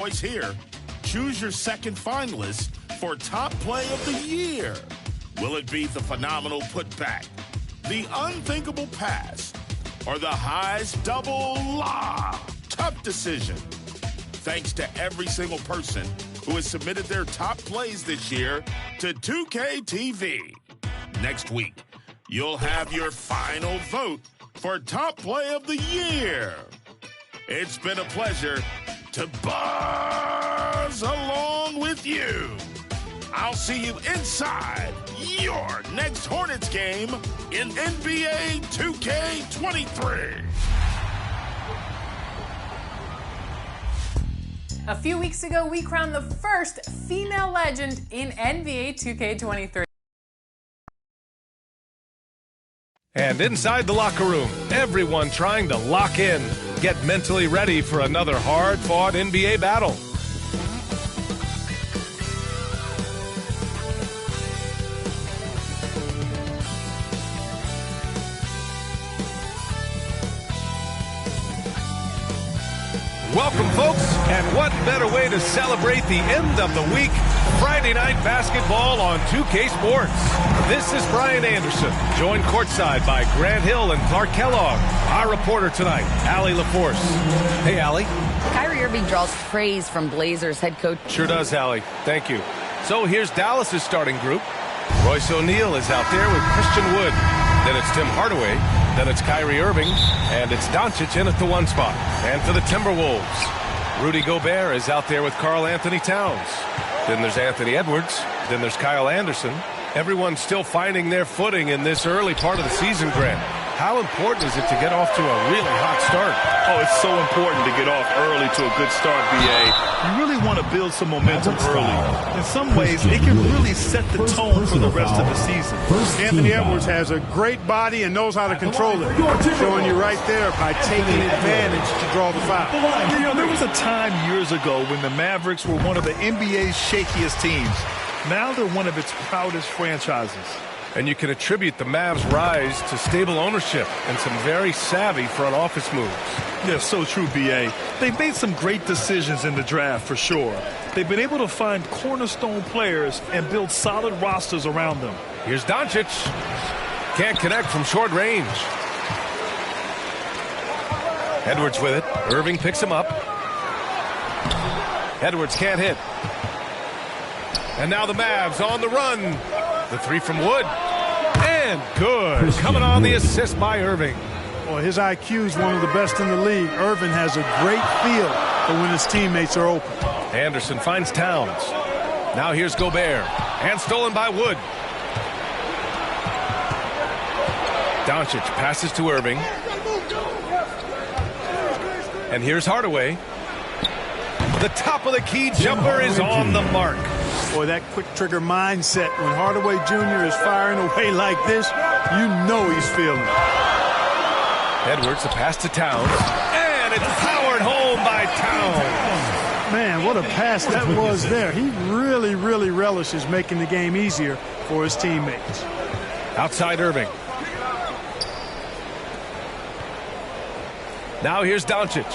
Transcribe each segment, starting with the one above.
Boys here, choose your second finalist for Top Play of the Year. Will it be the phenomenal putback, the unthinkable pass, or the highs double la? Tough decision. Thanks to every single person who has submitted their top plays this year to 2K TV. Next week, you'll have your final vote for Top Play of the Year. It's been a pleasure to buzz along with you. I'll see you inside your next Hornets game in NBA 2K23. A few weeks ago, we crowned the first female legend in NBA 2K23. And inside the locker room, everyone trying to lock in, get mentally ready for another hard-fought NBA battle. Welcome, folks, and what better way to celebrate the end of the week? Friday night basketball on 2K Sports. This is Brian Anderson, joined courtside by Grant Hill and Clark Kellogg. Our reporter tonight, Allie LaForce. Hey, Allie. Kyrie Irving draws praise from Blazers head coach. Sure does, Allie. Thank you. So here's Dallas's starting group. Royce O'Neal is out there with Christian Wood. Then it's Tim Hardaway. Then it's Kyrie Irving. And it's Doncic in at the one spot. And for the Timberwolves, Rudy Gobert is out there with Karl Anthony Towns. Then there's Anthony Edwards. Then there's Kyle Anderson. Everyone's still finding their footing in this early part of the season, Grant. How important is it to get off to a really hot start? Oh, it's so important to get off early to a good start, BA. You really want to build some momentum early. In some ways, it can really set the tone for the rest of the season. Anthony Edwards has a great body and knows how to control it. Showing you right there by taking advantage to draw the foul. You know, there was a time years ago when the Mavericks were one of the NBA's shakiest teams. Now they're one of its proudest franchises. And you can attribute the Mavs' rise to stable ownership and some very savvy front office moves. Yeah, so true, B.A. They've made some great decisions in the draft, for sure. They've been able to find cornerstone players and build solid rosters around them. Here's Doncic. Can't connect from short range. Edwards with it. Irving picks him up. Edwards can't hit. And now the Mavs on the run. The three from Wood. And good. Coming on the assist by Irving. Well, his IQ is one of the best in the league. Irving has a great feel for when his teammates are open. Anderson finds Towns. Now here's Gobert. And stolen by Wood. Doncic passes to Irving. And here's Hardaway. The top of the key jumper is on the mark. Boy, that quick trigger mindset, when Hardaway Jr. is firing away like this, you know he's feeling it. Edwards, the pass to Towns. And it's powered home by Towns. Man, what a pass that was there. He really, really relishes making the game easier for his teammates. Outside Irving. Now here's Doncic.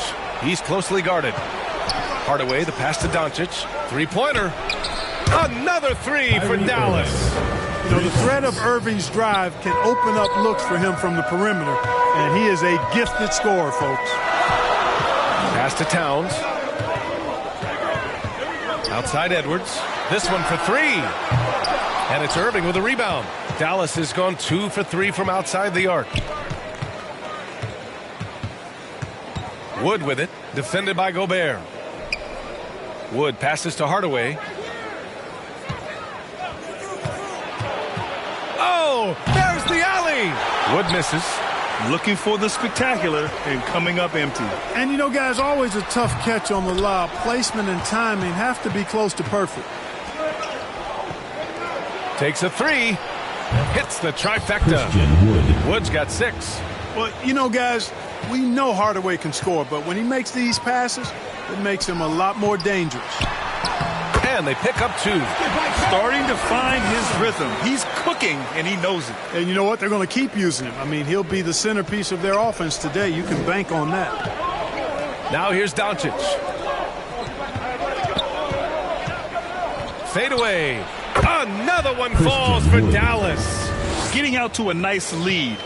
He's closely guarded. Hardaway, the pass to Doncic. Three-pointer. Another three for Dallas. You know, the threat of Irving's drive can open up looks for him from the perimeter, and he is a gifted scorer, folks. Pass to Towns. Outside Edwards. This one for three. And it's Irving with a rebound. Dallas has gone 2 for 3 from outside the arc. Wood with it. Defended by Gobert. Wood passes to Hardaway. Oh, there's the alley. Wood misses. Looking for the spectacular and coming up empty. And, you know, guys, always a tough catch on the lob. Placement and timing have to be close to perfect. Takes a three. Hits the trifecta. Wood's got 6. Well, you know, guys, we know Hardaway can score, but when he makes these passes, it makes him a lot more dangerous. And they pick up 2. Starting to find his rhythm. He's cooking, and he knows it. And you know what? They're going to keep using him. I mean, he'll be the centerpiece of their offense today. You can bank on that. Now here's Doncic. fadeaway. Another one falls for Dallas. Getting out to a nice lead.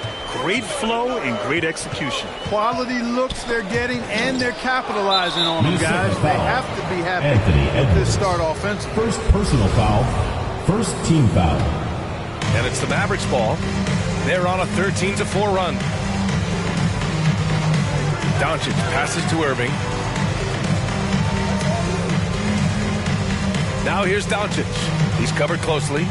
Great flow and great execution. Quality looks they're getting, and they're capitalizing on them, guys. They have to be happy with this start offensively. First personal foul. First team foul. And it's the Mavericks ball. They're on a 13-4 run. Doncic passes to Irving. Now here's Doncic. He's covered closely.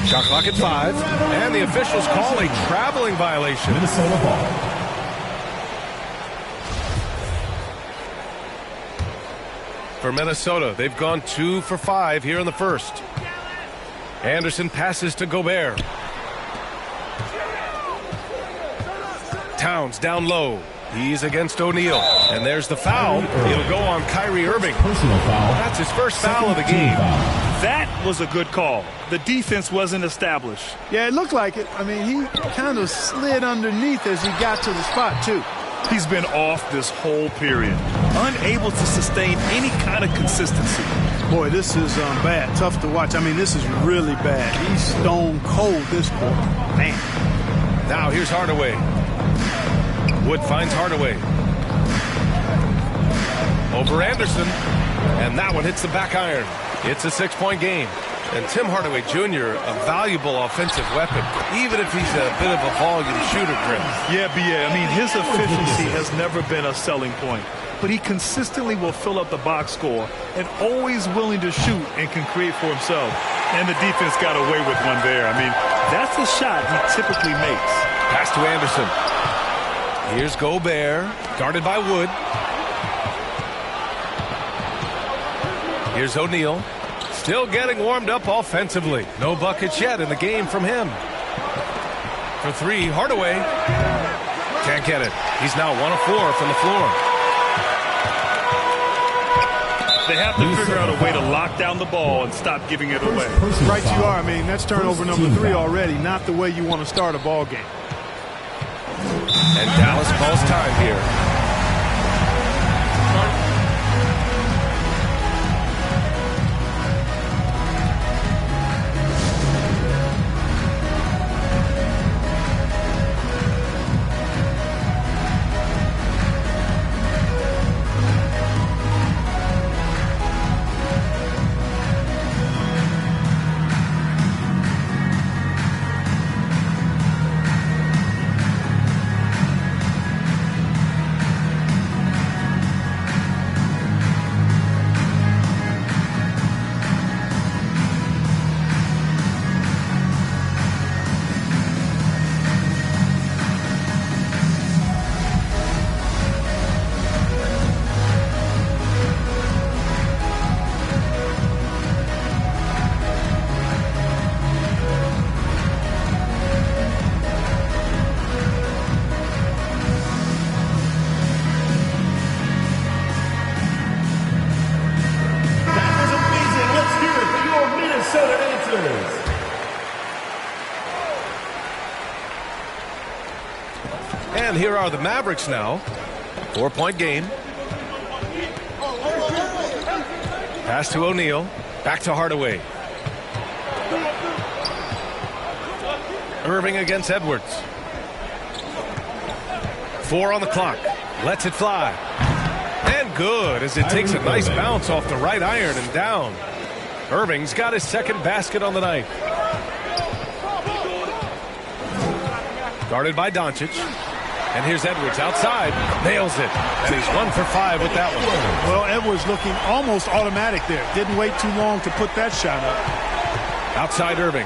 Shot clock at 5. And the officials call a traveling violation. Minnesota ball. For Minnesota, they've gone 2 for 5 here in the first. Anderson passes to Gobert. Towns down low. He's against O'Neal. And there's the foul. It'll go on Kyrie Irving. Personal foul. That's his first foul of the game. That was a good call. The defense wasn't established. Yeah, it looked like it. I mean, he kind of slid underneath as he got to the spot, too. He's been off this whole period. Unable to sustain any kind of consistency. Boy, this is bad. Tough to watch. I mean, this is really bad. He's stone cold this quarter. Man. Now here's Hardaway. Wood finds Hardaway. Over Anderson. And that one hits the back iron. It's a 6-point game. And Tim Hardaway Jr., a valuable offensive weapon, even if he's a bit of a volume shooter, Chris. Yeah, B.A. I mean, his efficiency has never been a selling point. But he consistently will fill up the box score and always willing to shoot and can create for himself. And the defense got away with one there. I mean, that's a shot he typically makes. Pass to Anderson. Here's Gobert, guarded by Wood. Here's O'Neal. Still getting warmed up offensively. No buckets yet in the game from him. For 3, Hardaway. Can't get it. He's now 1 of 4 from the floor. They have to figure out a way to lock down the ball and stop giving it away. Right you are. I mean, that's turnover number 3 already. Not the way you want to start a ball game. And Dallas calls time here. And here are the Mavericks now. 4-point game. Pass to O'Neal. Back to Hardaway. Irving against Edwards. 4 on the clock. Lets it fly. And good as it takes a nice bounce off the right iron and down. Irving's got his second basket on the night. Guarded by Doncic. And here's Edwards outside. Nails it. And he's 1 for 5 with that one. Well, Edwards looking almost automatic there. Didn't wait too long to put that shot up. Outside Irving.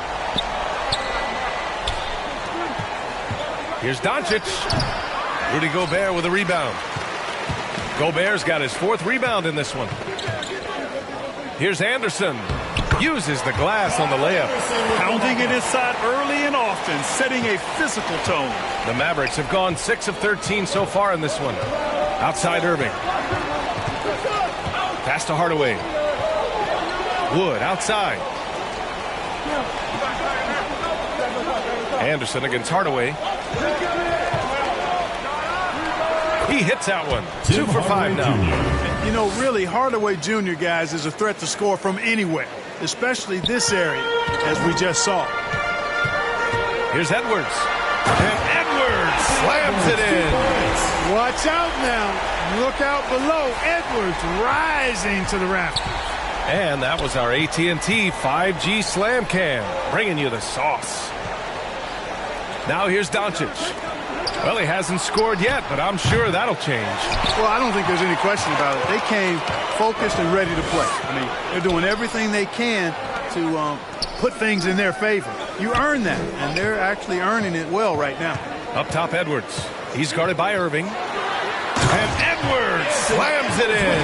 Here's Doncic. Rudy Gobert with a rebound. Gobert's got his 4th rebound in this one. Here's Anderson. Uses the glass on the layup. Pounding it inside early and often, setting a physical tone. The Mavericks have gone 6 of 13 so far in this one. Outside Irving. Pass to Hardaway. Wood outside. Anderson against Hardaway. He hits that one. 2 for 5 now. You know, really, Hardaway Jr., guys, is a threat to score from anywhere, especially this area, as we just saw. Here's Edwards. And Edwards slams it in. Watch out now. Look out below. Edwards rising to the rafters. And that was our AT&T 5G Slam Cam, bringing you the sauce. Now here's Doncic. Well, he hasn't scored yet, but I'm sure that'll change. Well, I don't think there's any question about it. They came focused and ready to play. I mean, they're doing everything they can to put things in their favor. You earn that, and they're actually earning it well right now. Up top, Edwards. He's guarded by Irving. And Edwards slams it in.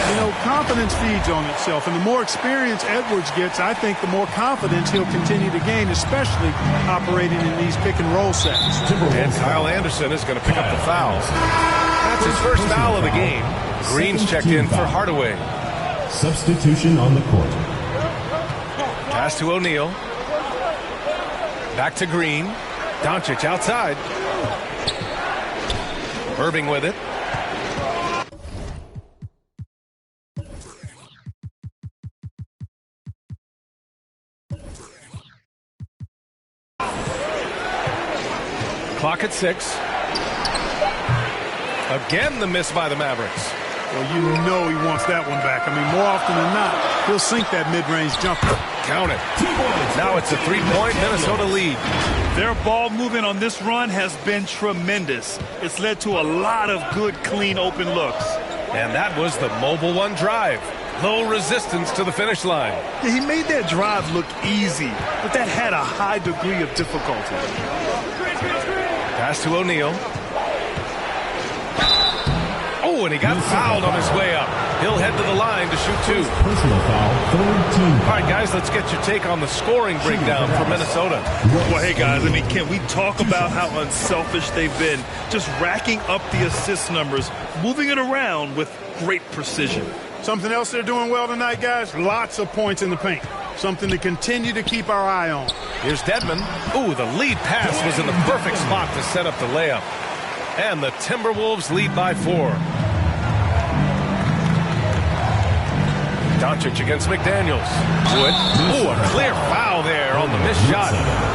You know, confidence feeds on itself, and the more experience Edwards gets, I think the more confidence he'll continue to gain, especially operating in these pick-and-roll sets. And Kyle Anderson is going to pick up the foul. That's his first foul of the game. Green's checked in for Hardaway. Substitution on the court. Pass to O'Neal. Back to Green. Doncic outside. Irving with it. Clock at 6. Again, the miss by the Mavericks. Well, you know he wants that one back. I mean, more often than not, he'll sink that mid-range jumper. Count it. Now it's a 3-point Minnesota lead. Their ball movement on this run has been tremendous. It's led to a lot of good, clean, open looks. And that was the Mobile One drive. Low resistance to the finish line. Yeah, he made that drive look easy, but that had a high degree of difficulty. Pass to O'Neal. Oh, and he got fouled on his way up. He'll head to the line to shoot 2. Personal foul, third team. All right, guys, let's get your take on the scoring breakdown for Minnesota. Well, hey, guys, I mean, can we talk about how unselfish they've been? Just racking up the assist numbers, moving it around with great precision. Something else they're doing well tonight, guys, lots of points in the paint. Something to continue to keep our eye on. Here's Dedmon. Ooh, the lead pass was in the perfect spot to set up the layup. And the Timberwolves lead by 4. Doncic against McDaniels. Wood. Ooh, a clear foul there on the missed shot.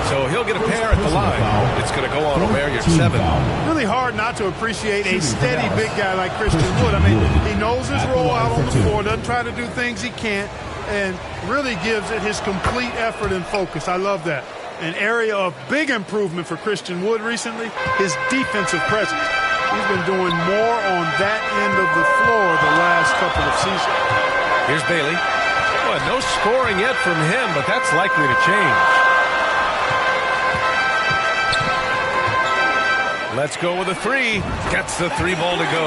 So he'll get a pair at the line. It's going to go on a Warriors 7. Really hard not to appreciate a steady big guy like Christian Wood. I mean, he knows his role out on the floor, doesn't try to do things he can't, and really gives it his complete effort and focus. I love that. An area of big improvement for Christian Wood recently, his defensive presence. He's been doing more on that end of the floor the last couple of seasons. Here's Bailey. Well, no scoring yet from him, but that's likely to change. Let's go with a 3. Gets the 3 ball to go.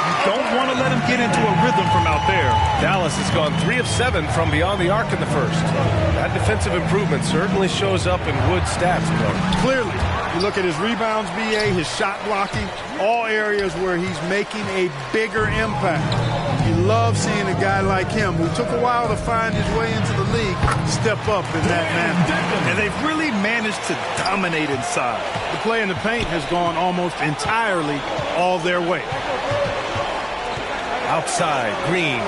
You don't want to let him get into a rhythm from out there. Dallas has gone 3 of 7 from beyond the arc in the first. That defensive improvement certainly shows up in Wood's stats, bro. Clearly, you look at his rebounds, BA, his shot blocking, all areas where he's making a bigger impact. You love seeing a guy like him who took a while to find his way into the league step up in that manner. And they've really managed to dominate inside. The play in the paint has gone almost entirely all their way. Outside, Green.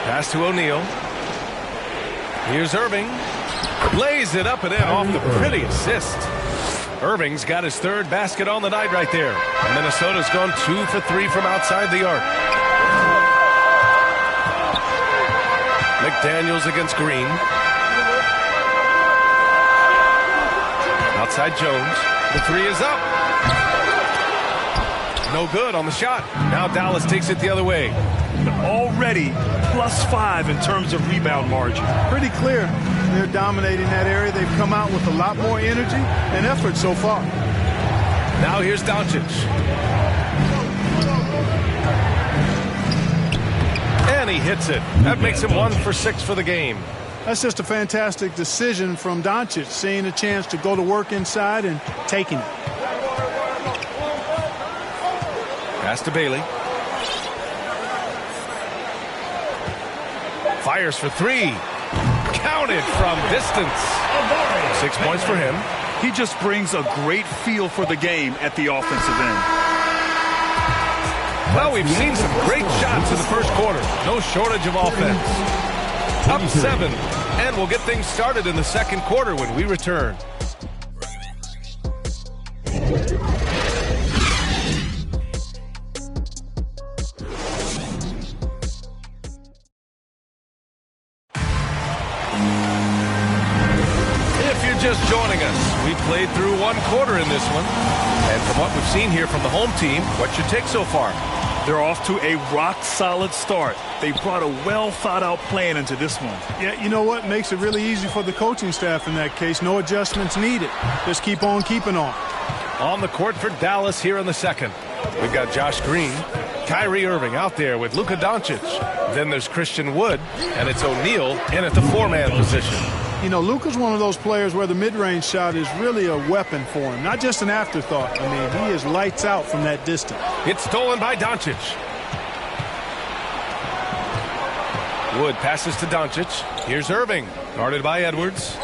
Pass to O'Neal. Here's Irving. Lays it up and in off the pretty assist. Irving's got his 3rd basket on the night right there. And Minnesota's gone 2 for 3 from outside the arc. McDaniels against Green. Outside Jones. The 3 is up. No good on the shot. Now Dallas takes it the other way. But already +5 in terms of rebound margin. Pretty clear. They're dominating that area. They've come out with a lot more energy and effort so far. Now here's Doncic. And he hits it. That makes him 1 for 6 for the game. That's just a fantastic decision from Doncic, seeing a chance to go to work inside and taking it. Pass to Bailey. Fires for 3. Counted from distance. 6 points for him. He just brings a great feel for the game at the offensive end. Well, we've seen some great shots in the first quarter. No shortage of offense. Up 7, and we'll get things started in the second quarter when we return. Just joining us, we played through one quarter in this one, and from what we've seen here from the home team, what's your take so far? They're off to a rock-solid start. They brought a well-thought-out plan into this one. Yeah, you know what? Makes it really easy for the coaching staff in that case. No adjustments needed. Just keep on keeping on. On the court for Dallas here in the second. We've got Josh Green, Kyrie Irving out there with Luka Doncic. Then there's Christian Wood, and it's O'Neal in at the 4-man position. You know, Luka's one of those players where the mid-range shot is really a weapon for him, not just an afterthought. I mean, he is lights out from that distance. It's stolen by Doncic. Wood passes to Doncic. Here's Irving, guarded by Edwards.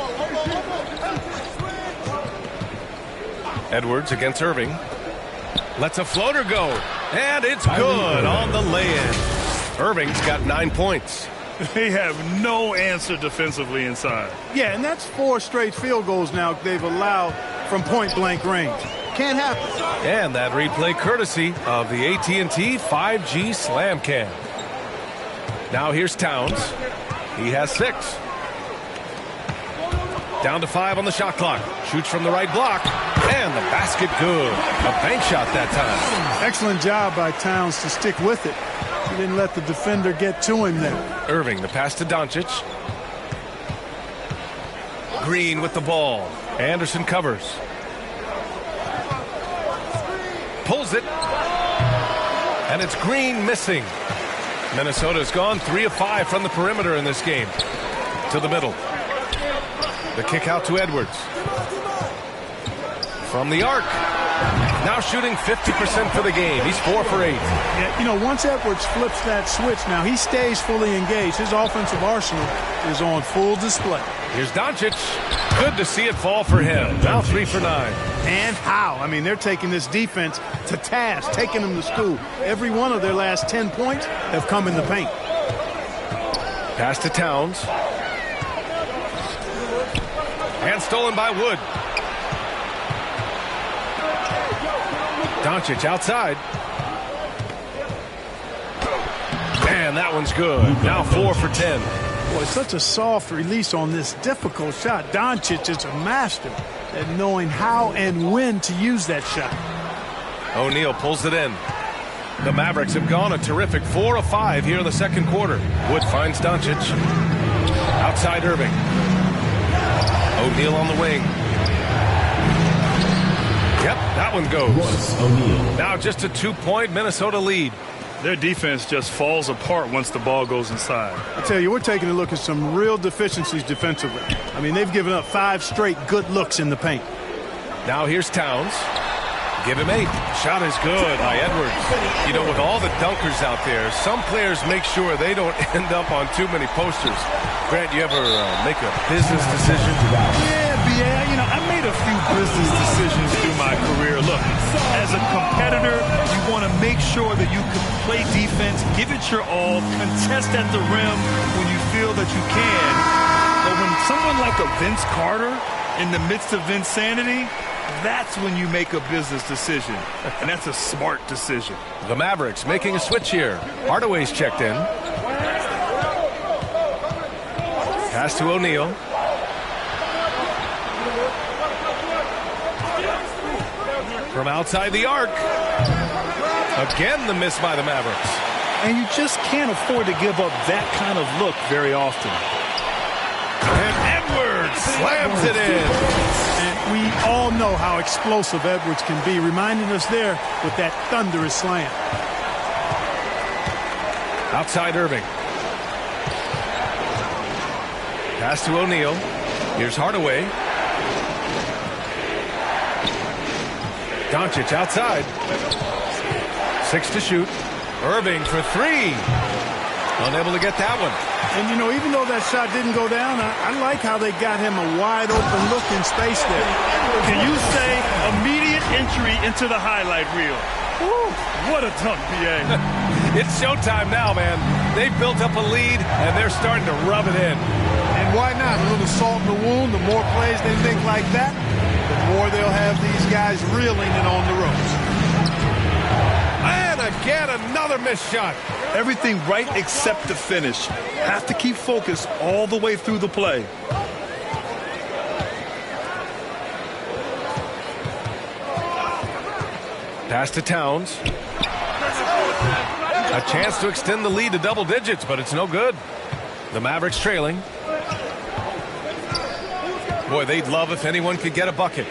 Edwards against Irving. Lets a floater go, and it's good on the lay-in. Irving's got 9 points. They have no answer defensively inside. Yeah, and that's 4 straight field goals now they've allowed from point-blank range. Can't happen. And that replay courtesy of the AT&T 5G Slam Cam. Now here's Towns. He has 6. Down to 5 on the shot clock. Shoots from the right block. And the basket good. A bank shot that time. Excellent job by Towns to stick with it. He didn't let the defender get to him there. Irving, the pass to Doncic. Green with the ball. Anderson covers. Pulls it. And it's Green missing. Minnesota's gone 3 of 5 from the perimeter in this game. To the middle. The kick out to Edwards. From the arc. Now shooting 50% for the game. He's 4 for 8. Yeah, you know, once Edwards flips that switch, now he stays fully engaged. His offensive arsenal is on full display. Here's Doncic. Good to see it fall for him. Now 3 for 9. And how? I mean, they're taking this defense to task, taking them to school. Every one of their last 10 points have come in the paint. Pass to Towns. And stolen by Wood. Doncic outside. And that one's good. Now 4 for 10. Boy, such a soft release on this difficult shot. Doncic is a master at knowing how and when to use that shot. O'Neal pulls it in. The Mavericks have gone a terrific 4 of 5 here in the second quarter. Wood finds Doncic. Outside Irving. O'Neal on the wing. Yep, that one goes. Now just a 2-point Minnesota lead. Their defense just falls apart once the ball goes inside. I tell you, we're taking a look at some real deficiencies defensively. I mean, they've given up 5 straight good looks in the paint. Now here's Towns. Give him 8. Shot is good by Edwards. You know, with all the dunkers out there, some players make sure they don't end up on too many posters. Grant, you ever make a business decision? Yeah, you know, I made a few business decisions through my career. Look, as a competitor, you want to make sure that you can play defense, give it your all, contest at the rim when you feel that you can. But when someone like a Vince Carter in the midst of insanity, that's when you make a business decision, and that's a smart decision. The Mavericks making a switch here. Hardaway's checked in. Pass to O'Neal. From outside the arc. Again, the miss by the Mavericks. And you just can't afford to give up that kind of look very often. And Edwards slams it in. And we all know how explosive Edwards can be, reminding us there with that thunderous slam. Outside Irving. Pass to O'Neal. Here's Hardaway. Doncic outside. 6 to shoot. Irving for 3. Unable to get that one. And, you know, even though that shot didn't go down, I like how they got him a wide open look in space there. Can you say immediate entry into the highlight reel? Woo, what a dunk, B.A. It's showtime now, man. They've built up a lead, and they're starting to rub it in. And why not? A little salt in the wound. The more plays they make like that, the more they'll have these guys reeling and on the ropes. And again, another missed shot. Everything right except the finish. Have to keep focused all the way through the play. Pass to Towns. A chance to extend the lead to double digits, but it's no good. The Mavericks trailing. Boy, they'd love if anyone could get a bucket.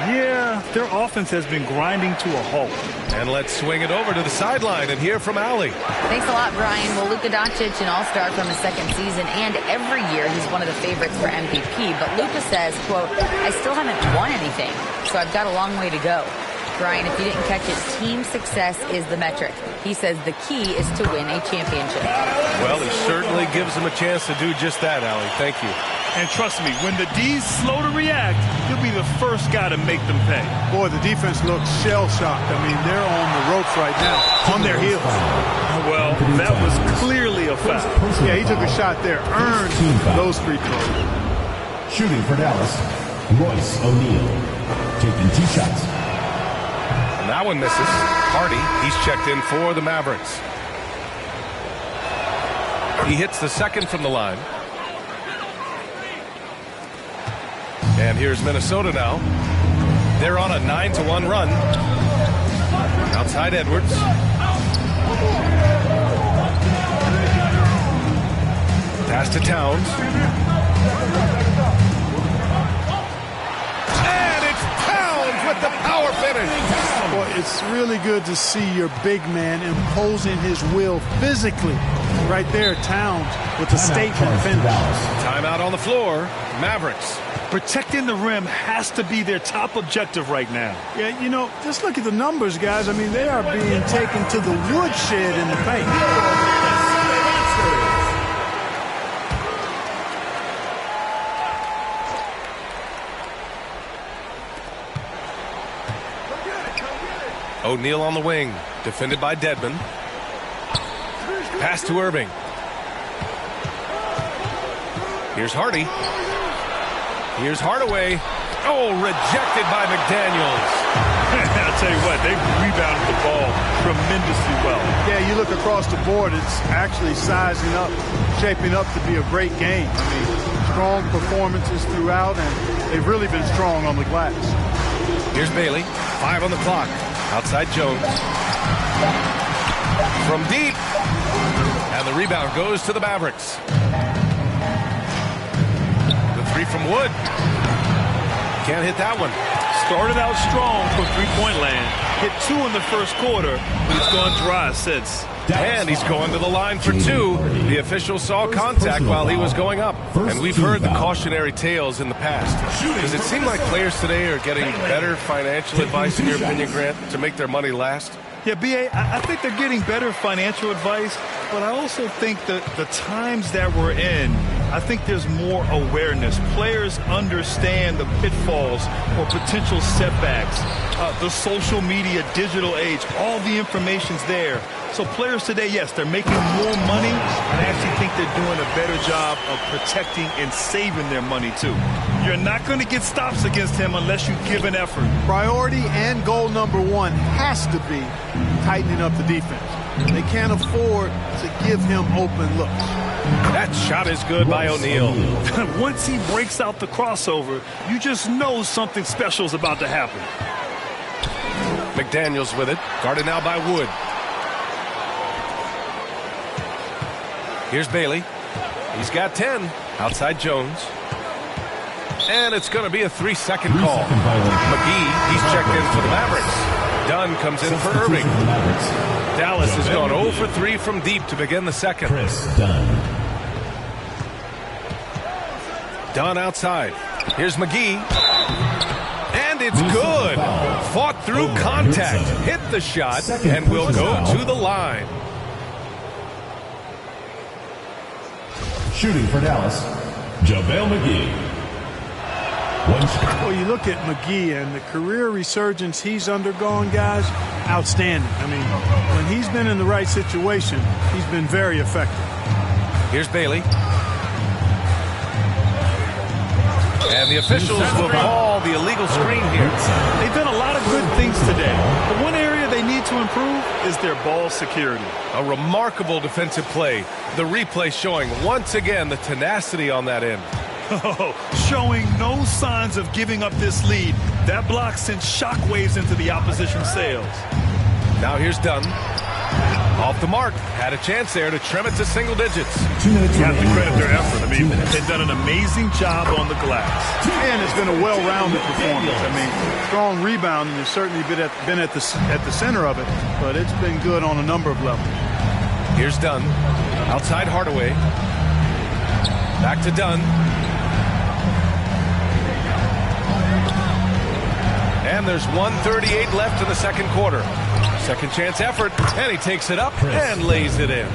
Yeah, their offense has been grinding to a halt. And let's swing it over to the sideline and hear from Allie. Thanks a lot, Brian. Well, Luka Doncic, an all-star from his second season, and every year he's one of the favorites for MVP. But Luka says, quote, I still haven't won anything, so I've got a long way to go. Brian, if you didn't catch it, team success is the metric. He says the key is to win a championship. Well, he certainly gives them a chance to do just that, Allie. Thank you. And trust me, when the D's slow to react, he'll be the first guy to make them pay. Boy, the defense looks shell-shocked. I mean, they're on the ropes right now, on their heels. Well, that was clearly a foul. Yeah, he took a shot there, earned those free throws. Shooting for Dallas, Royce O'Neal. Taking 2 shots. And that one misses. Hardy, he's checked in for the Mavericks. He hits the second from the line. And here's Minnesota now. They're on a 9-1 run. Outside Edwards. Pass to Towns. And it's Towns with the power finish. Boy, it's really good to see your big man imposing his will physically. Right there, Towns with the statement finish. Timeout on the floor. Mavericks. Protecting the rim has to be their top objective right now. Yeah, you know, just look at the numbers, guys. I mean, they are being taken to the woodshed in the paint. O'Neal on the wing. Defended by Dedmon. Pass to Irving. Here's Hardy. Here's Hardaway. Oh, rejected by McDaniels. I'll tell you what, they rebounded the ball tremendously well. Yeah, you look across the board, it's actually sizing up, shaping up to be a great game. I mean, strong performances throughout, and they've really been strong on the glass. Here's Bailey. 5 on the clock. Outside Jones. From deep. And the rebound goes to the Mavericks. The 3 from Wood. Can't hit that one. Started out strong from three-point land. Hit 2 in the first quarter, but he's gone dry since. And he's going to the line for 2. The official saw contact while he was going up. And we've heard the cautionary tales in the past. Does it seem like players today are getting better financial advice, in your opinion, Grant, to make their money last? Yeah, B.A., I think they're getting better financial advice, but I also think that the times that we're in, I think there's more awareness. Players understand the pitfalls or potential setbacks, the social media, digital age, all the information's there. So players today, yes, they're making more money, and I actually think they're doing a better job of protecting and saving their money, too. You're not going to get stops against him unless you give an effort. Priority and goal number 1 has to be tightening up the defense. They can't afford to give him open looks. That shot is good by O'Neal. Once he breaks out the crossover, you just know something special is about to happen. McDaniels with it. Guarded now by Wood. Here's Bailey. He's got 10. Outside Jones. And it's going to be a 3-second call. McGee, he's checked in for the Mavericks. Dunn comes in for Irving. Dallas has gone 0 for 3 from deep to begin the second. Dunn outside. Here's McGee. And it's good. Fought through contact. Hit the shot and will go to the line. Shooting for Dallas, JaVale McGee. One shot. Well, you look at McGee and the career resurgence he's undergone, guys, outstanding. I mean, when he's been in the right situation, he's been very effective. Here's Bailey. And the officials will call the illegal screen here. They've done a lot of good things today. But one area they need to improve is their ball security. A remarkable defensive play. The replay showing once again the tenacity on that end. Showing no signs of giving up this lead. That block sent shockwaves into the opposition sails. Now here's Dunn. Off the mark. Had a chance there to trim it to single digits. 2 minutes You have to remaining. credit their effort. I mean, they've done an amazing job on the glass. And it's been a well-rounded performance. I mean, strong rebounding has certainly been at the center of it, but it's been good on a number of levels. Here's Dunn. Outside Hardaway. Back to Dunn. And there's 1:38 left in the second quarter. Second chance effort, and he takes it up and lays it in.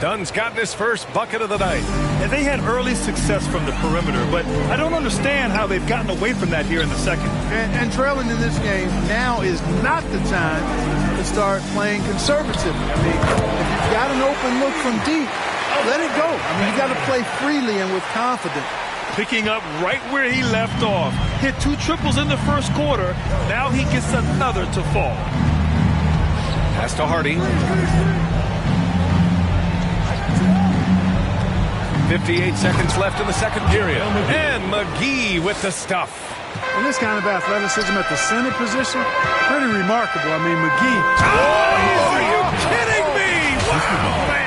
Dunn's gotten his first bucket of the night. And they had early success from the perimeter, but I don't understand how they've gotten away from that here in the second. And trailing in this game, now is not the time to start playing conservatively. I mean, if you've got an open look from deep, let it go. I mean, you got to play freely and with confidence. Picking up right where he left off. Hit 2 triples in the first quarter. Now he gets another to fall. Pass to Hardy. 58 seconds left in the second period. And McGee with the stuff. And this kind of athleticism at the center position, pretty remarkable. I mean, McGee. Oh, are you kidding me? Wow, man.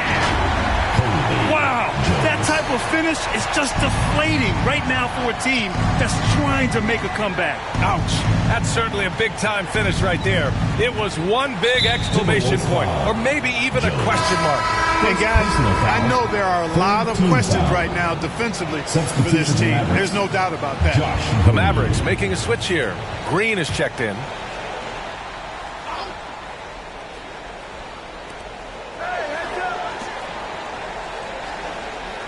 Wow. That type of finish is just deflating right now for a team that's trying to make a comeback. Ouch. That's certainly a big-time finish right there. It was one big exclamation point, or maybe even a question mark. Hey, guys, I know there are a lot of questions right now defensively for this team. There's no doubt about that. The Mavericks making a switch here. Green is checked in.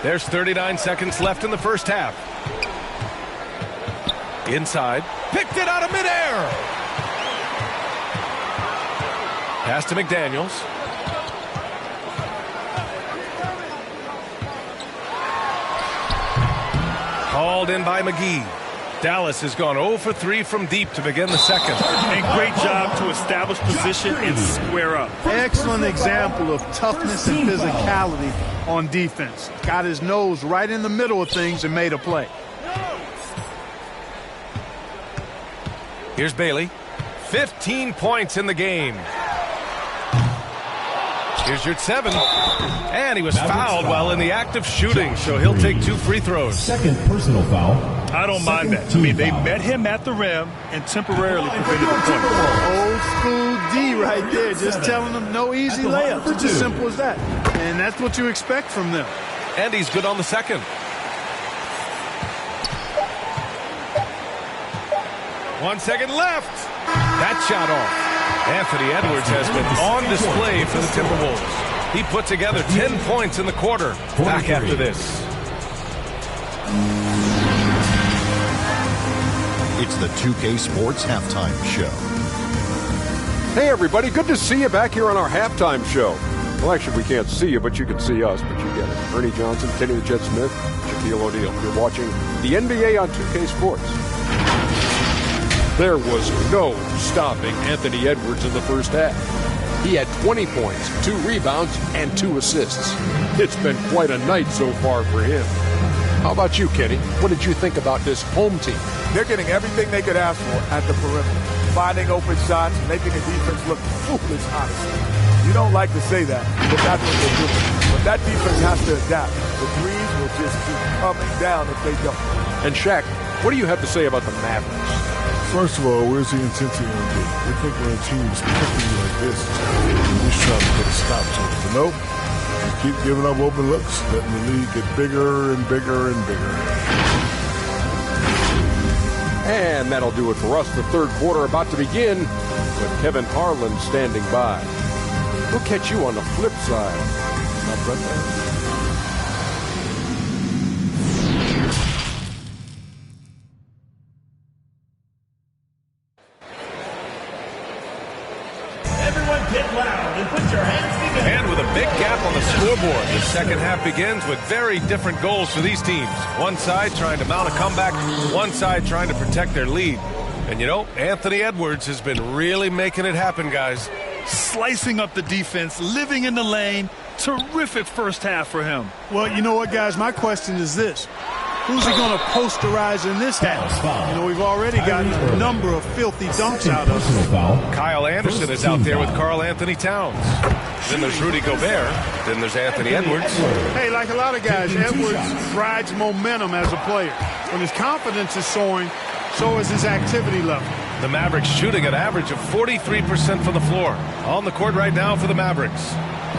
There's 39 seconds left in the first half. Inside. Picked it out of midair. Pass to McDaniels. Called in by McGee. Dallas has gone 0 for 3 from deep to begin the second. And great job to establish position and square up. Excellent example of toughness and physicality on defense. Got his nose right in the middle of things and made a play. Here's Bailey. 15 points in the game. Here's your 7. And he was fouled while in the act of shooting, so he'll take 2 free throws. Second personal foul. I don't mind that. I mean, they met him at the rim and temporarily prevented the point. Old school D right there, just telling them no easy layups. It's as simple as that. And that's what you expect from them. And he's good on the second. One second left. That shot off. Anthony Edwards has been on display for the Timberwolves. He put together 10 points in the quarter. Back after this. It's the 2K Sports Halftime Show. Hey, everybody. Good to see you back here on our halftime show. Well, actually, we can't see you, but you can see us, but you get it. Ernie Johnson, Kenny the Jet Smith, Shaquille O'Neal. You're watching the NBA on 2K Sports. There was no stopping Anthony Edwards in the first half. He had 20 points, 2 rebounds, and 2 assists. It's been quite a night so far for him. How about you, Kenny? What did you think about this home team? They're getting everything they could ask for at the perimeter. Finding open shots, making the defense look foolish, honestly. You don't like to say that, but that's what they're doing. But that defense has to adapt. The threes will just keep coming down if they don't. And Shaq, what do you have to say about the Mavericks? First of all, where's the intensity going to be? They think when a team is particularly like this, we just try to put a stop to it. But nope, keep giving up open looks, letting the league get bigger and bigger and bigger. And that'll do it for us. The third quarter about to begin with Kevin Harlan standing by. We'll catch you on the flip side. Not right there. Get loud and put your hands together. And with a big gap on the scoreboard, the second half begins with very different goals for these teams. One side trying to mount a comeback, one side trying to protect their lead. And you know, Anthony Edwards has been really making it happen, guys. Slicing up the defense, living in the lane. Terrific first half for him. Well, you know what, guys? My question is this. Who's he going to posterize in this half? You know, we've already gotten a number of filthy dunks out of him. Kyle Anderson is out there with Karl Anthony Towns. Then there's Rudy Gobert. Then there's Anthony Edwards. Hey, like a lot of guys, Edwards rides momentum as a player. When his confidence is soaring, so is his activity level. The Mavericks shooting an average of 43% from the floor. On the court right now for the Mavericks.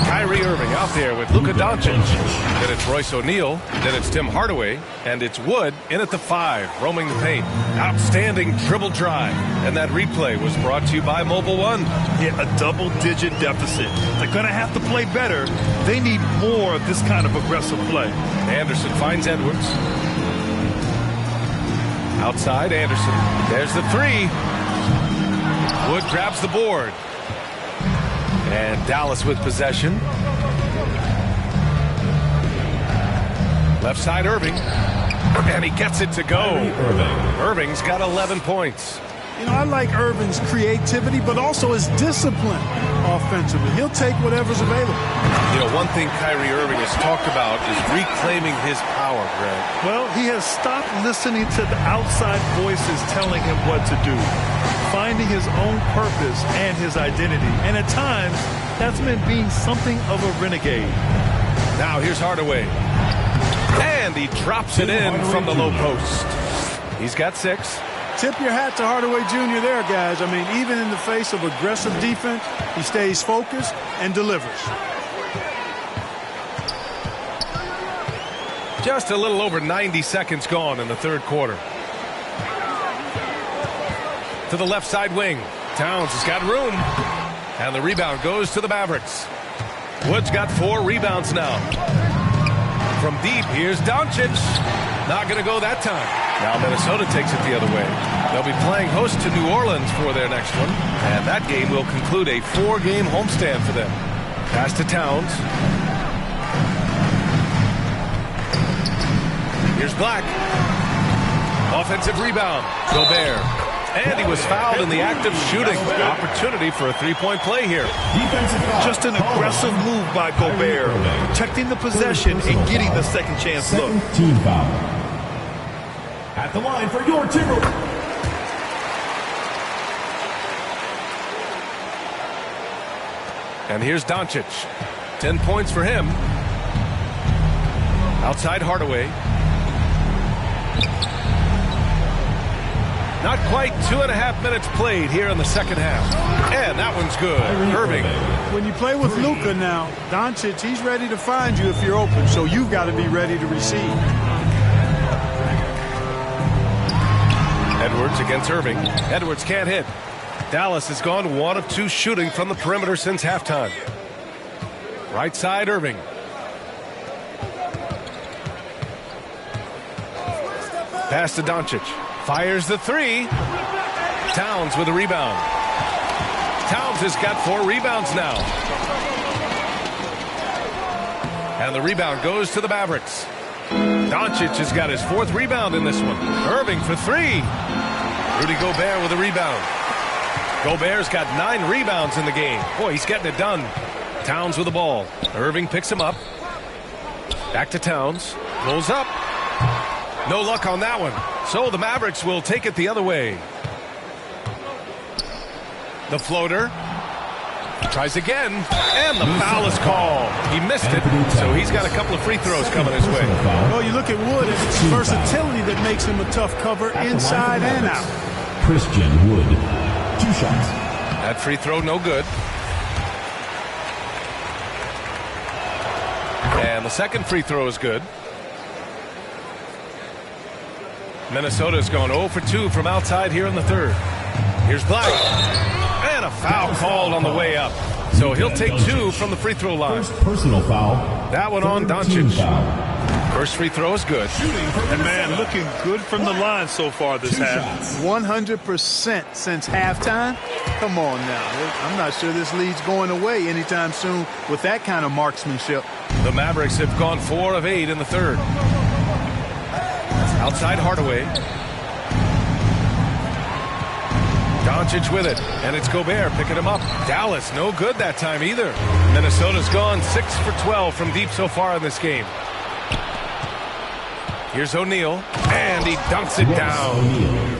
Kyrie Irving out there with Luka Doncic. Then it's Royce O'Neal. Then it's Tim Hardaway. And it's Wood in at the 5, roaming the paint. Outstanding dribble drive. And that replay was brought to you by Mobile One. Yeah, a double-digit deficit. They're going to have to play better. They need more of this kind of aggressive play. Anderson finds Edwards. Outside, Anderson. There's the 3. Wood grabs the board. And Dallas with possession. Left side, Irving. And he gets it to go. Irving's got 11 points. You know, I like Irving's creativity, but also his discipline offensively. He'll take whatever's available. You know, one thing Kyrie Irving has talked about is reclaiming his power, Greg. Well, he has stopped listening to the outside voices telling him what to do, finding his own purpose and his identity. And at times, that's meant being something of a renegade. Now here's Hardaway. And he drops it in from the low post. He's got 6. Tip your hat to Hardaway Jr. there, guys. I mean, even in the face of aggressive defense, he stays focused and delivers. Just a little over 90 seconds gone in the third quarter. To the left side wing. Towns has got room. And the rebound goes to the Mavericks. Wood's got 4 rebounds now. From deep, here's Doncic. Not going to go that time. Now Minnesota takes it the other way. They'll be playing host to New Orleans for their next one. And that game will conclude a 4-game homestand for them. Pass to Towns. Here's Black. Offensive rebound. Gobert. And he was fouled in the act of shooting. Opportunity for a 3-point play here. Just an aggressive move by Gobert, protecting the possession and getting the second chance look. Team foul. At the line for your Timberwolves. And here's Doncic. 10 points for him. Outside Hardaway. Not quite 2.5 minutes played here in the second half. And that one's good. Irving. When you play with Luka now, Doncic, he's ready to find you if you're open, so you've got to be ready to receive. Edwards against Irving. Edwards can't hit. Dallas has gone 1 of 2 shooting from the perimeter since halftime. Right side, Irving. Pass to Doncic. Fires the 3. Towns with a rebound. Towns has got 4 rebounds now. And the rebound goes to the Mavericks. Doncic has got his 4th rebound in this one. Irving for 3. Rudy Gobert with a rebound. Gobert's got 9 rebounds in the game. Boy, he's getting it done. Towns with the ball. Irving picks him up. Back to Towns. Pulls up. No luck on that one. So the Mavericks will take it the other way. The floater. Tries again. And the foul is called. He missed it, so he's got a couple of free throws coming his way. Well, you look at Wood, it's versatility that makes him a tough cover inside and out. Christian Wood. 2 shots. That free throw, no good. And the second free throw is good. Minnesota's gone 0 for 2 from outside here in the third. Here's Black. And a foul called on the way up. So he'll take 2 from the free throw line. First personal foul. That one on Doncic. First free throw is good. And, man, looking good from the line so far this half. 100% since halftime. Come on now. I'm not sure this lead's going away anytime soon with that kind of marksmanship. The Mavericks have gone 4 of 8 in the third. Outside Hardaway. Doncic with it, and it's Gobert picking him up. Dallas, no good that time either. Minnesota's gone 6 for 12 from deep so far in this game. Here's O'Neal, and he dunks it down.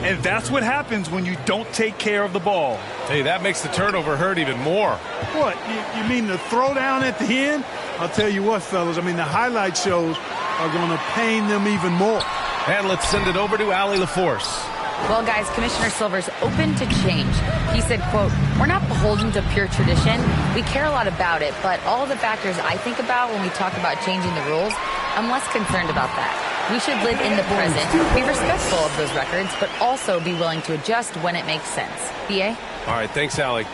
And that's what happens when you don't take care of the ball. Hey, that makes the turnover hurt even more. What, you mean the throwdown at the end? I'll tell you what, fellas, I mean, the highlight shows are going to pain them even more. And let's send it over to Allie LaForce. Well, guys, Commissioner Silver's open to change. He said, quote, "We're not beholden to pure tradition. We care a lot about it, but all the factors I think about when we talk about changing the rules, I'm less concerned about that. We should live in the present, be respectful of those records, but also be willing to adjust when it makes sense." B.A.? All right, thanks, Allie.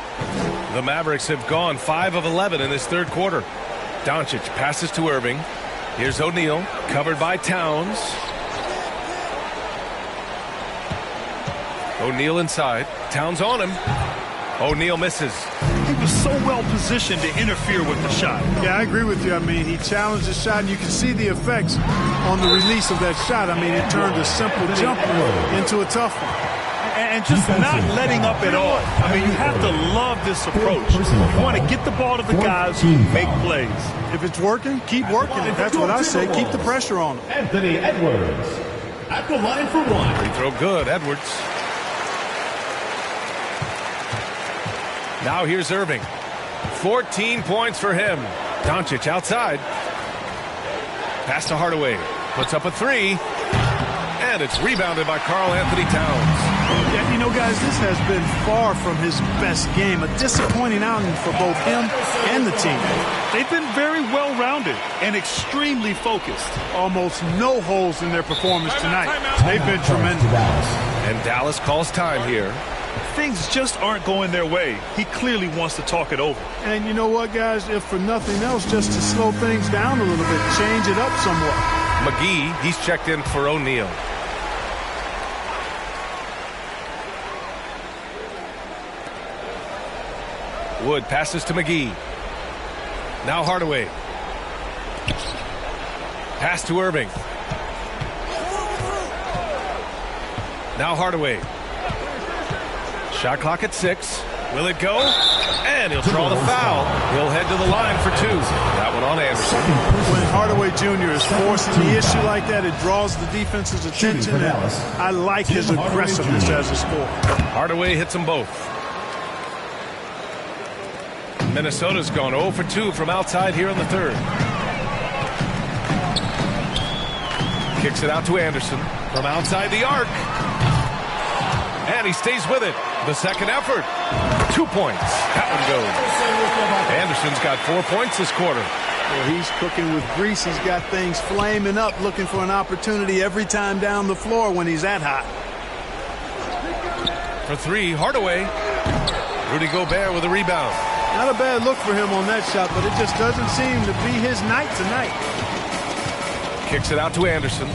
The Mavericks have gone 5 of 11 in this third quarter. Doncic passes to Irving. Here's O'Neal, covered by Towns. O'Neal inside. Towns on him. O'Neal misses. He was so well positioned to interfere with the shot. Yeah, I agree with you. I mean, he challenged the shot, and you can see the effects on the release of that shot. I mean, it turned a simple jumper into a tough one. And just not letting up at all. I mean, you have to love this approach. You want to get the ball to the guys who make plays. If it's working, keep working it. That's what I say. Keep the pressure on them. Anthony Edwards at the line for one. Free throw good, Edwards. Now here's Irving. 14 points for him. Doncic outside. Pass to Hardaway. Puts up a three. And it's rebounded by Karl Anthony Towns. Yeah, you know, guys, this has been far from his best game. A disappointing outing for both him and the team. They've been very well-rounded and extremely focused. Almost no holes in their performance tonight. They've been tremendous. And Dallas calls time here. Things just aren't going their way. He clearly wants to talk it over. And you know what, guys? If for nothing else, just to slow things down a little bit, change it up somewhat. McGee, he's checked in for O'Neal. Wood passes to McGee. Now Hardaway. Pass to Irving. Now Hardaway. Shot clock at 6. Will it go? And he'll draw the foul. He'll head to the line for 2. That one on Anderson. When Hardaway Jr. is forcing the issue like that, it draws the defense's attention. And I like his aggressiveness as a scorer. Hardaway hits them both. Minnesota's gone 0 for 2 from outside here in the third. Kicks it out to Anderson from outside the arc. And he stays with it. The second effort. 2 points. That one goes. Anderson's got 4 points this quarter. Well, he's cooking with grease. He's got things flaming up, looking for an opportunity every time down the floor when he's that hot. For 3, Hardaway. Rudy Gobert with a rebound. Not a bad look for him on that shot, but it just doesn't seem to be his night tonight. Kicks it out to Anderson.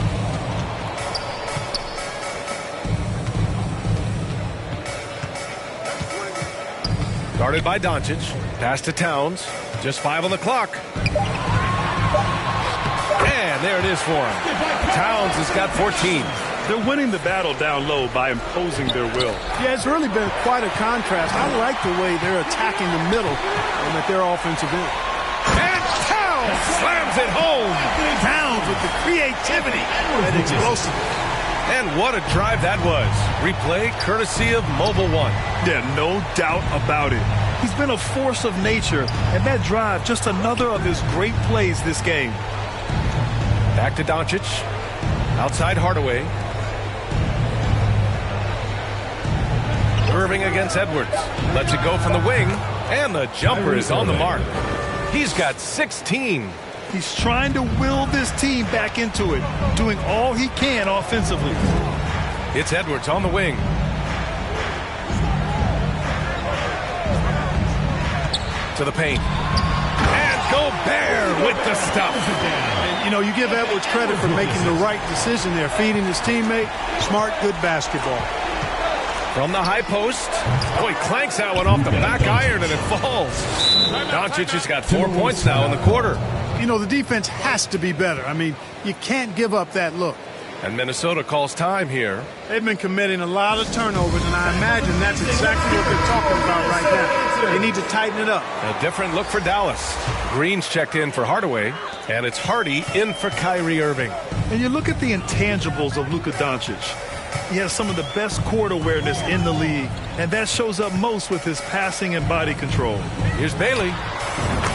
Guarded by Doncic. Pass to Towns. Just 5 on the clock. And there it is for him. Towns has got 14. They're winning the battle down low by imposing their will. Yeah, it's really been quite a contrast. I like the way they're attacking the middle and at their offensive end. And Towns slams it home. Towns with the creativity and explosiveness. And what a drive that was. Replay courtesy of Mobile One. Yeah, no doubt about it. He's been a force of nature, and that drive, just another of his great plays this game. Back to Doncic. Outside Hardaway. Irving against Edwards. Lets it go from the wing, and the jumper is on the mark. He's got 16. He's trying to will this team back into it, doing all he can offensively. It's Edwards on the wing. To the paint. And Gobert with the stuff. You know, you give Edwards credit for making the right decision there, feeding his teammate. Smart, good basketball. From the high post. Oh, he clanks that one off the back iron and it falls. Doncic has got 4 points now in the quarter. You know, the defense has to be better. I mean, you can't give up that look. And Minnesota calls time here. They've been committing a lot of turnovers, and I imagine that's exactly what they're talking about right now. They need to tighten it up. A different look for Dallas. Green's checked in for Hardaway, and it's Hardy in for Kyrie Irving. And you look at the intangibles of Luka Doncic. He has some of the best court awareness in the league, and that shows up most with his passing and body control. Here's Bailey.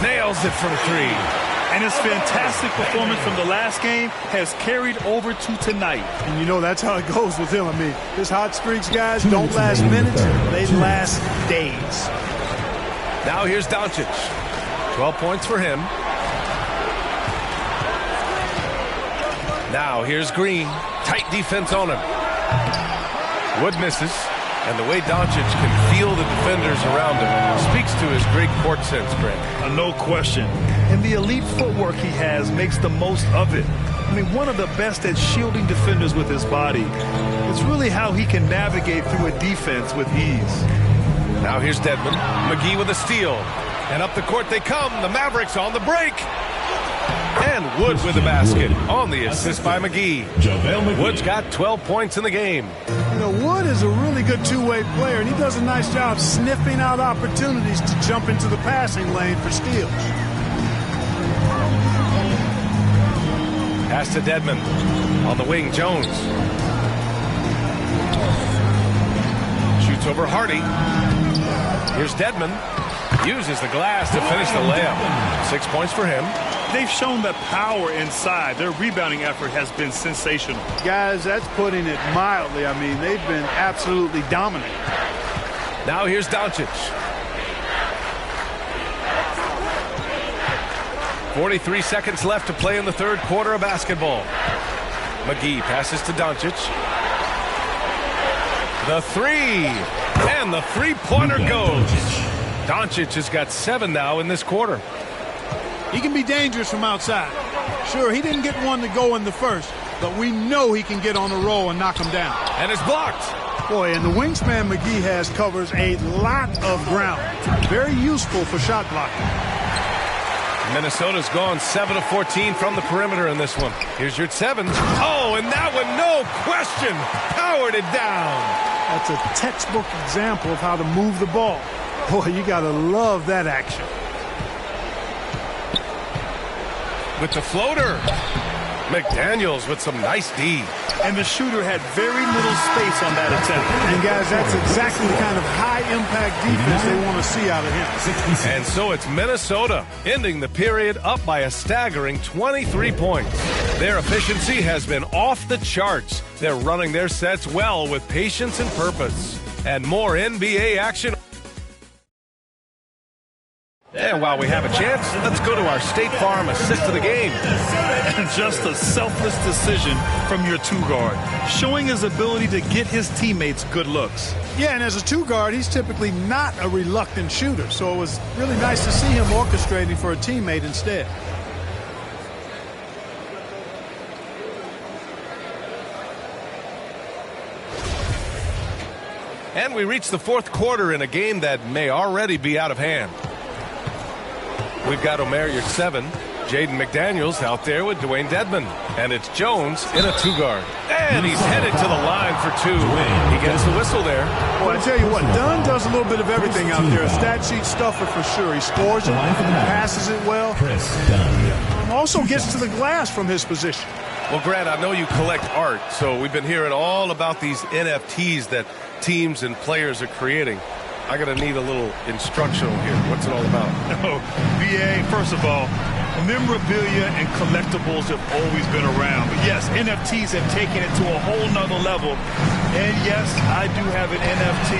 Nails it from three. And his fantastic performance from the last game has carried over to tonight. And you know that's how it goes with him. I mean, his hot streaks, guys, don't last minutes. They last days. Now here's Doncic. 12 points for him. Now here's Green. Tight defense on him. Wood misses. And the way Doncic can feel the defenders around him speaks to his great court sense, Greg. No question. And the elite footwork he has makes the most of it. I mean, one of the best at shielding defenders with his body. It's really how he can navigate through a defense with ease. Now here's Dedmon. McGee with a steal. And up the court they come. The Mavericks on the break. And Wood with the basket on the assist by McGee. Wood's got 12 points in the game. You know, Wood is a really good two-way player, and he does a nice job sniffing out opportunities to jump into the passing lane for steals. Pass to Dedmon. On the wing, Jones. Shoots over Hardy. Here's Dedmon. Uses the glass to finish the layup. 6 points for him. They've shown the power inside. Their rebounding effort has been sensational. Guys, that's putting it mildly. I mean, they've been absolutely dominant. Now here's Doncic. 43 seconds left to play in the third quarter of basketball. McGee passes to Doncic. The three. And the three-pointer goes. Doncic has got 7 now in this quarter. He can be dangerous from outside. Sure, he didn't get one to go in the first, but we know he can get on a roll and knock him down. And it's blocked. Boy, and the wingspan McGee has covers a lot of ground. Very useful for shot blocking. Minnesota's gone 7 of 14 from the perimeter in this one. Here's your 7. Oh, and that one, no question, powered it down. That's a textbook example of how to move the ball. Boy, you got to love that action. With the floater. McDaniels with some nice D. And the shooter had very little space on that attempt. And guys, that's exactly the kind of high-impact defense they want to see out of him. And so it's Minnesota ending the period up by a staggering 23 points. Their efficiency has been off the charts. They're running their sets well with patience and purpose. And more NBA action. And while we have a chance, let's go to our State Farm assist of the game. And just a selfless decision from your two-guard, showing his ability to get his teammates good looks. Yeah, and as a two-guard, he's typically not a reluctant shooter, so it was really nice to see him orchestrating for a teammate instead. And we reach the fourth quarter in a game that may already be out of hand. We've got Omer Yurtseven, Jaden McDaniels out there with Dwayne Dedmon. And it's Jones in a two-guard. And he's headed to the line for 2. He gets the whistle there. Well, I tell you what, Dunn does a little bit of everything out there. A stat sheet stuffer for sure. He scores it, passes it well. Also gets to the glass from his position. Well, Grant, I know you collect art, so we've been hearing all about these NFTs that teams and players are creating. I got to need a little instructional here. What's it all about? Oh, BA, first of all, memorabilia and collectibles have always been around. But yes, NFTs have taken it to a whole nother level. And yes, I do have an NFT.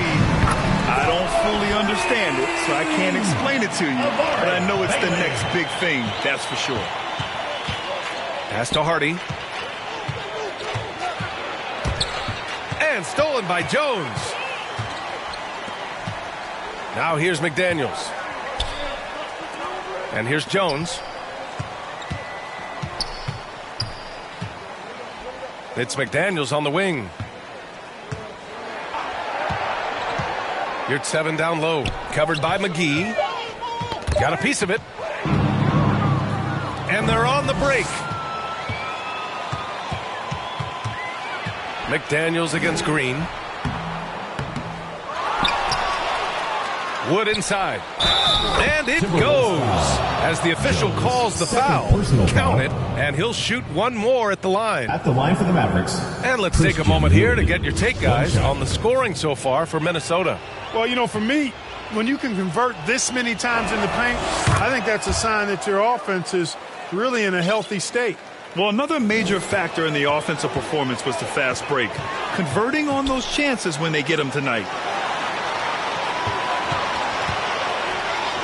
I don't fully understand it, so I can't explain it to you. But I know it's the next big thing, that's for sure. Pass to Hardy. And stolen by Jones. Now here's McDaniels. And here's Jones. It's McDaniels on the wing. Here's 7 down low. Covered by McGee. Got a piece of it. And they're on the break. McDaniels against Green. Wood inside. And it goes as the official calls the foul. Count it, and he'll shoot one more at the line. At the line for the Mavericks. And let's take a moment here to get your take, guys, on the scoring so far for Minnesota. Well, you know, for me, when you can convert this many times in the paint, I think that's a sign that your offense is really in a healthy state. Well, another major factor in the offensive performance was the fast break. Converting on those chances when they get them tonight.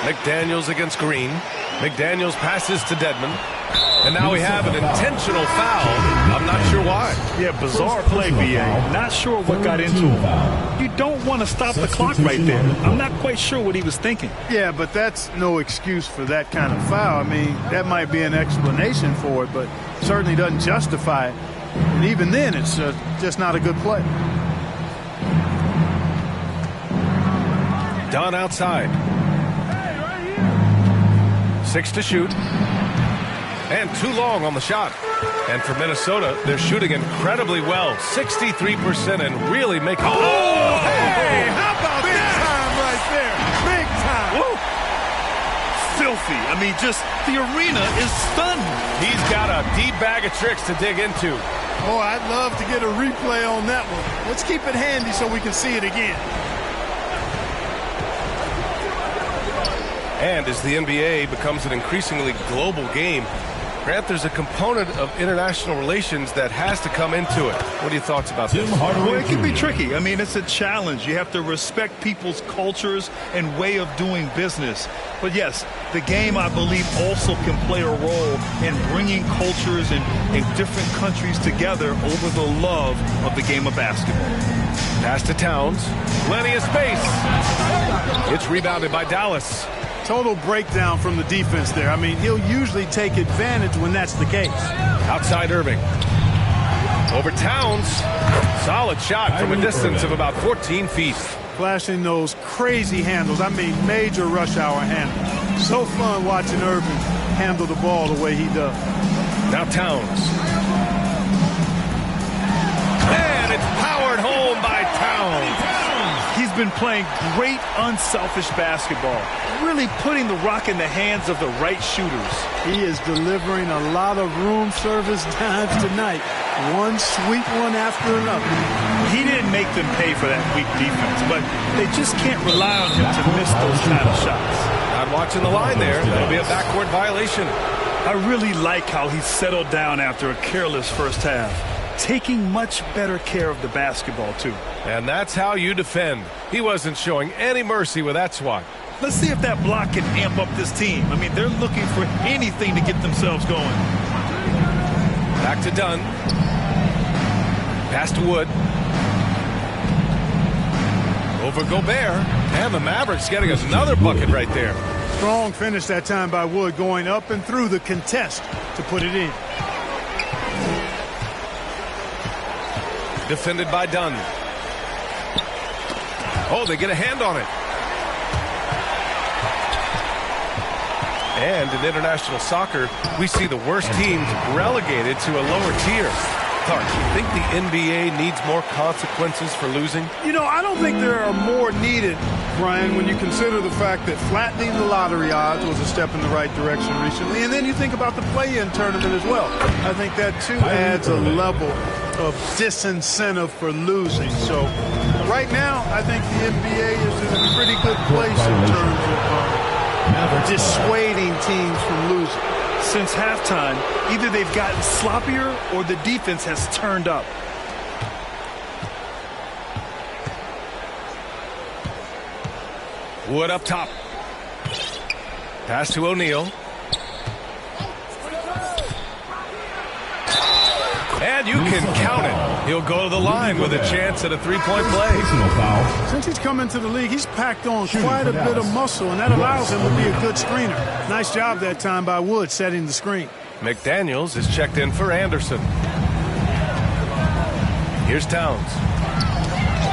McDaniels against Green. McDaniels passes to Dedmon. And now we have an intentional foul. I'm not sure why. Yeah, bizarre play, B.A. Not sure what got into him. You don't want to stop the clock right there. I'm not quite sure what he was thinking. Yeah, but that's no excuse for that kind of foul. I mean, that might be an explanation for it, but certainly doesn't justify it. And even then, it's just not a good play. Dunn outside. 6 to shoot. And too long on the shot. And for Minnesota, they're shooting incredibly well. 63% and really making... Oh, hey! How about big time right there? Big time. Woo! Filthy. I mean, just the arena is stunned. He's got a deep bag of tricks to dig into. Oh, I'd love to get a replay on that one. Let's keep it handy so we can see it again. And as the NBA becomes an increasingly global game, Grant, there's a component of international relations that has to come into it. What are your thoughts about this? Well, it can be tricky. I mean, it's a challenge. You have to respect people's cultures and way of doing business. But yes, the game, I believe, also can play a role in bringing cultures in different countries together over the love of the game of basketball. Pass to Towns. Plenty of space. It's rebounded by Dallas. Total breakdown from the defense there. I mean, he'll usually take advantage when that's the case. Outside Irving. Over Towns. Solid shot from a distance of about 14 feet. Flashing those crazy handles. I mean, major rush hour handles. So fun watching Irving handle the ball the way he does. Now Towns. And it's powered home by Towns. He's been playing great unselfish basketball, really putting the rock in the hands of the right shooters. He is delivering a lot of room service dimes tonight. One sweet one after another. He didn't make them pay for that weak defense, but they just can't rely on him to miss those kind of shots. Not watching the line there. That'll be a backcourt violation. I really like how he settled down after a careless first half, taking much better care of the basketball, too. And that's how you defend. He wasn't showing any mercy with that swat. Let's see if that block can amp up this team. I mean, they're looking for anything to get themselves going. Back to Dunn. Pass to Wood. Over Gobert. And the Mavericks getting another bucket right there. Strong finish that time by Wood, going up and through the contest to put it in. Defended by Dunn. Oh, they get a hand on it. And in international soccer, we see the worst teams relegated to a lower tier. Clark, you think the NBA needs more consequences for losing? You know, I don't think there are more needed, Brian, when you consider the fact that flattening the lottery odds was a step in the right direction recently. And then you think about the play-in tournament as well. I think that, too, adds a level of disincentive for losing. So right now, I think the NBA is in a pretty good place in terms of dissuading teams from losing. Since halftime, either they've gotten sloppier or the defense has turned up. Wood up top. Pass to O'Neal. And you can count it. He'll go to the line with a chance at a three-point play. Since he's come into the league, he's packed on quite a bit of muscle, and that allows him to be a good screener. Nice job that time by Wood setting the screen. McDaniels is checked in for Anderson. Here's Towns.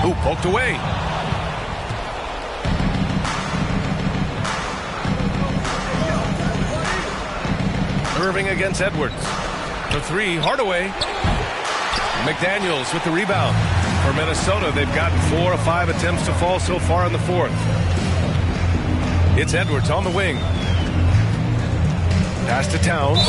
Ooh, poked away. Irving against Edwards. For three, Hardaway. McDaniels with the rebound. For Minnesota, they've gotten 4 of 5 attempts to fall so far in the fourth. It's Edwards on the wing. Pass to Towns.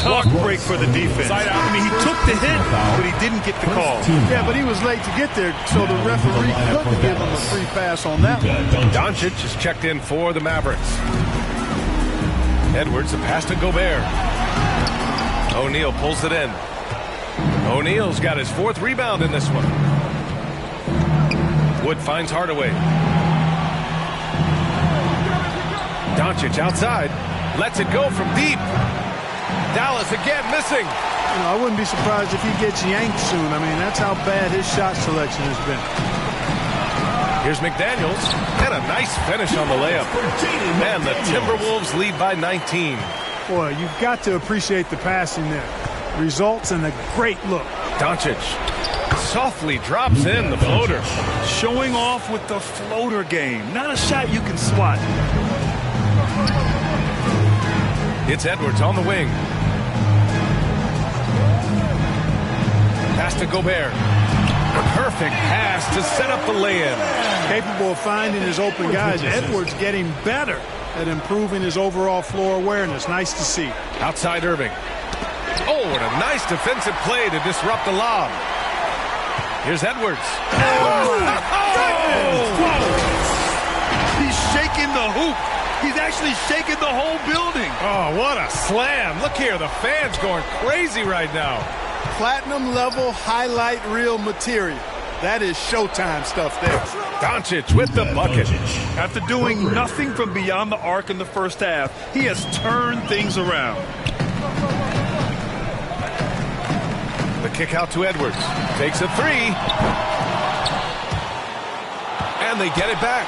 Tough break for the defense. I mean, he took the hit, but he didn't get the call. Yeah, but he was late to get there, so the referee couldn't give him a free pass on that one. Doncic is checked in for the Mavericks. Edwards, a pass to Gobert. O'Neal pulls it in. O'Neal's got his 4th rebound in this one. Wood finds Hardaway. Doncic outside. Lets it go from deep. Dallas again missing. You know, I wouldn't be surprised if he gets yanked soon. I mean, that's how bad his shot selection has been. Here's McDaniels. And a nice finish on the layup. And the Timberwolves lead by 19. Boy, you've got to appreciate the passing there. Results in a great look. Doncic softly drops in the floater. Showing off with the floater game. Not a shot you can swat. It's Edwards on the wing. Pass to Gobert. A perfect pass to set up the lay-in. Capable of finding his open guys. Edwards getting better at improving his overall floor awareness. Nice to see. Outside Irving. Oh, and a nice defensive play to disrupt the lob. Here's Edwards. He's shaking the hoop. He's actually shaking the whole building. Oh, what a slam. Look here, the fans going crazy right now. Platinum level highlight reel material. That is Showtime stuff there. Doncic with the bucket. After doing nothing from beyond the arc in the first half, he has turned things around. The kick out to Edwards. Takes a 3. And they get it back.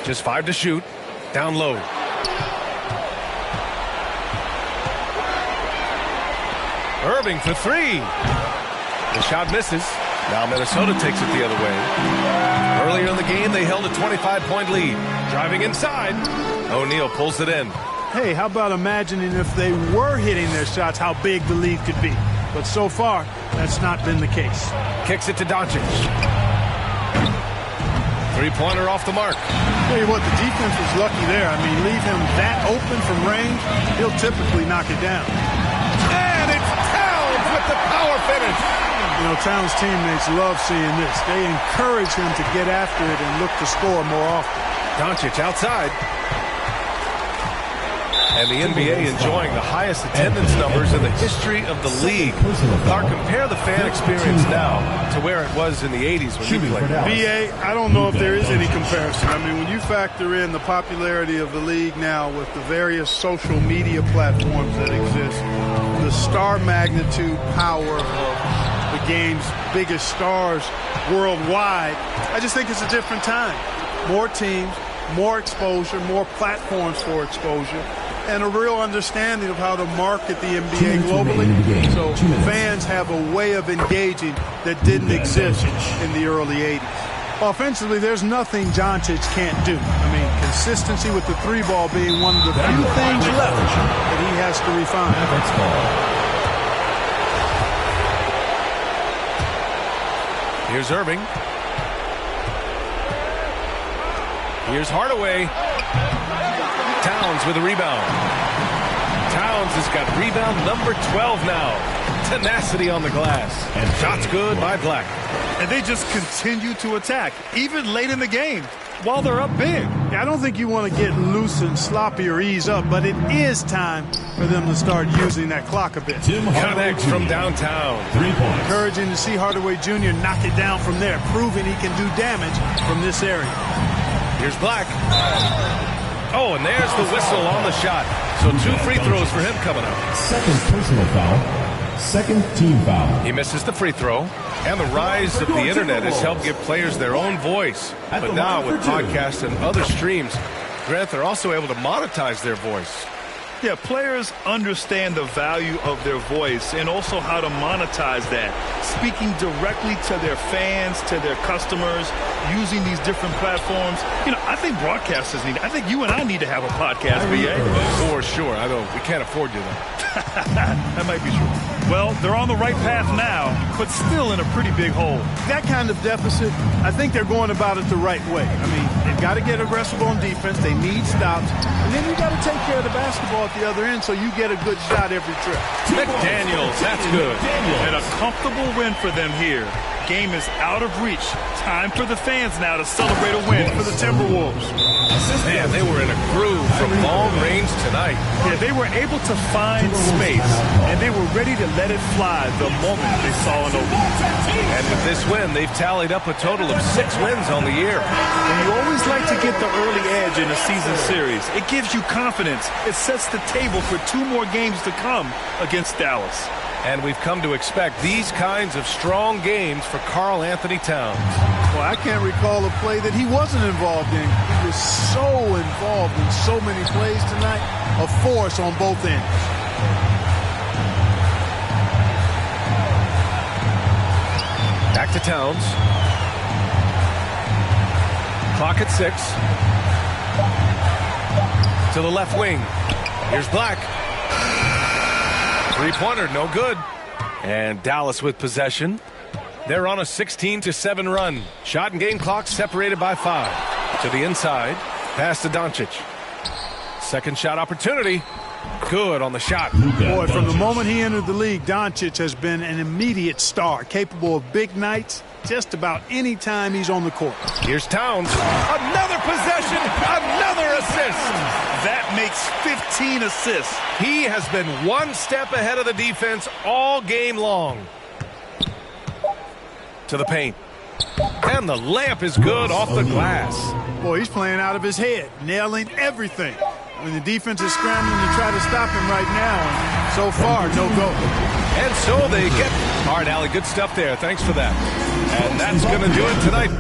Just 5 to shoot. Down low. Irving for 3. The shot misses. Now Minnesota takes it the other way. Earlier in the game, they held a 25-point lead. Driving inside. O'Neal pulls it in. Hey, how about imagining if they were hitting their shots, how big the lead could be. But so far, that's not been the case. Kicks it to Doncic. 3-pointer off the mark. Tell you what, the defense was lucky there. I mean, leave him that open from range, he'll typically knock it down. And it's Towns with the power finish. You know, Towns' teammates love seeing this. They encourage him to get after it and look to score more often. Doncic outside. And the NBA enjoying the highest attendance numbers in the history of the league. Clark, compare the fan experience now to where it was in the 80s when you played. BA, I don't know if there is any comparison. I mean, when you factor in the popularity of the league now with the various social media platforms that exist, the star magnitude power of the game's biggest stars worldwide, I just think it's a different time. More teams, more exposure, more platforms for exposure, and a real understanding of how to market the NBA globally. So fans have a way of engaging that didn't exist in the early 80s. Offensively, there's nothing Doncic can't do. I mean, consistency with the 3-ball being one of the few things left that he has to refine. Here's Irving. Here's Hardaway. Towns with a rebound. Towns has got rebound number 12 now. Tenacity on the glass. And shots good by Black. And they just continue to attack, even late in the game, while they're up big. I don't think you want to get loose and sloppy or ease up, but it is time for them to start using that clock a bit. Connects from downtown. 3 points. Encouraging to see Hardaway Jr. knock it down from there, proving he can do damage from this area. Here's Black. Oh, and there's the whistle on the shot. So 2 free throws for him coming up. Second personal foul. Second team foul. He misses the free throw. And the rise of the internet has helped give players their own voice. But now with podcasts and other streams, Grant, they're also able to monetize their voice. Yeah, players understand the value of their voice and also how to monetize that. Speaking directly to their fans, to their customers, using these different platforms. You know, I think broadcasters need, I think you and I need to have a podcast, BA. For sure. We can't afford you, though. That might be true. Well, they're on the right path now, but still in a pretty big hole. That kind of deficit, I think they're going about it the right way. I mean, they've got to get aggressive on defense. They need stops. And then you got to take care of the basketball at the other end so you get a good shot every trip. McDaniels, that's good. And a comfortable win for them here. Game is out of reach. Time for the fans now to celebrate a win for the Timberwolves. Man, they were in a groove from long range tonight. Yeah, they were able to find space, and they were ready to let it fly the moment they saw an opening. And with this win, they've tallied up a total of 6 wins on the year. And you always like to get the early edge in a season series. It gives you confidence. It sets the table for 2 more games to come against Dallas. And we've come to expect these kinds of strong games for Karl Anthony Towns. Well, I can't recall a play that he wasn't involved in. He was so involved in so many plays tonight. A force on both ends. Back to Towns. Clock at 6. To the left wing. Here's Black. 3-pointer, no good. And Dallas with possession. They're on a 16-7 run. Shot and game clock separated by 5. To the inside. Pass to Doncic. Second shot opportunity. Good on the shot. Boy, from the moment he entered the league, Doncic has been an immediate star, capable of big nights just about any time he's on the court. Here's Towns. Another possession, another assist. That makes 15 assists. He has been one step ahead of the defense all game long. To the paint. And the layup is good off the glass. Boy, he's playing out of his head, nailing everything. When the defense is scrambling to try to stop him right now, and so far, no go. And so they get. All right, Allie, good stuff there. Thanks for that. And that's going to do it tonight.